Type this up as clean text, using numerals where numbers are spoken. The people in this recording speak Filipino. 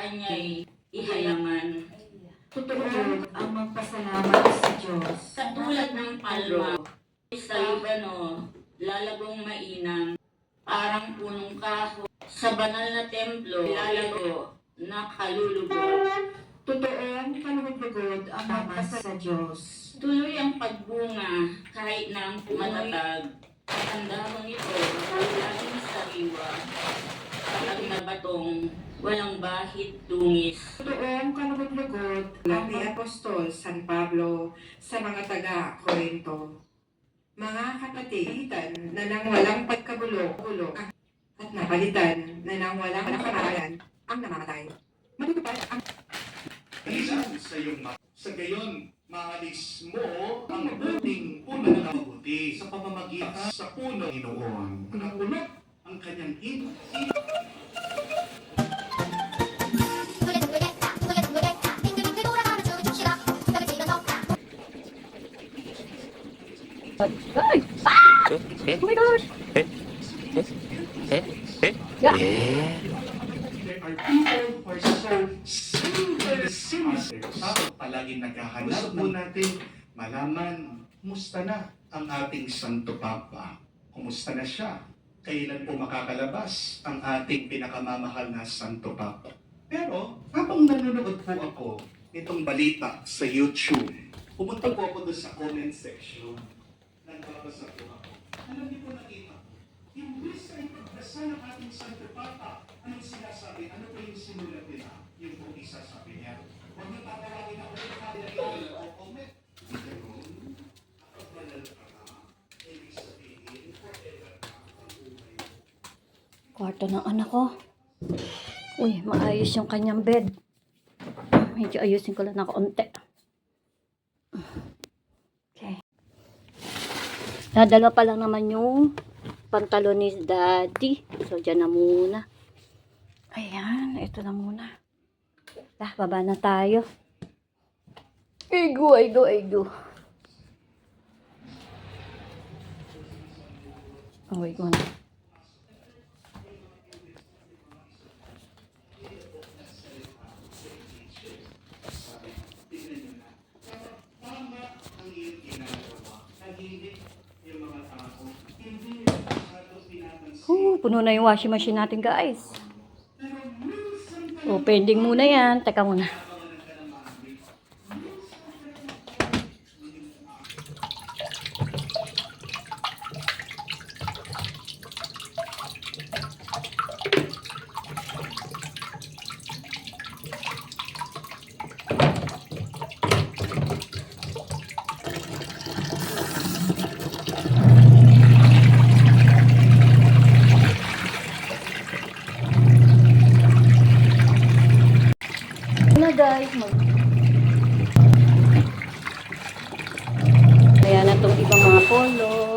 kanya'y ihalaman. Totoo ang magpasalamat sa Diyos. Sa tulad ng palma, sa Libano, lalagong mainam, parang punong kahoy. Sa banal na templo, lalago na kalulubog. Totoo ang kalugod ang magpasa sa Diyos. Tuloy ang pagbunga kahit na ang matatag. Ang dahon nito ay laging sariwa. Patag na batong, walang bahid dungis. Totoo ang kalugod ang ni Apostol San Pablo sa mga taga-Korinto. Mga kapatitan na nang walang pagkabulo at napalitan na nang walang nakaraan ang namamatay. Matutupad ang Ilan sa iyong sa gayon, maalis mo ang buting puno na mabuti sa pamamagitan sa puno ng Inoon. Nakulot ang kanyang Oh my gosh! Yeah. There are people who are so sincere. Palaging naghahanap. Gusto po natin malaman, kumusta na ang ating Santo Papa? Kumusta na siya? Kailan po makakalabas ang ating pinakamamahal na Santo Papa? Pero, habang nanonood po ako nitong balita sa YouTube, pumunta po ako doon sa comment section. Nagbabasa po ako. Alam niyo po nakita ko, imbis na ipagdasal ng ating Santo Papa, anong sinasabi? Ano po yung sinulat nila? Yung po isa sabi niya, huwag niyo tatawagin ako ng kanilang o comment. Ganun, kapag manal ka na, ibig sabihin, forever ka ang buhay. Kwarto ng anak ko. Uy, maayos yung kanyang bed. Medyo ayusin ko lang na kaunti. Okay. Dadala pa lang naman yung pantalon ni Daddy. So, dyan na muna. Ayan, ito na muna. Baba na tayo. Igo. Oh, igo na. Puno na yung washing machine natin, guys. So, pending muna yan. Teka muna. Guys, ayan na itong ibang mga polo.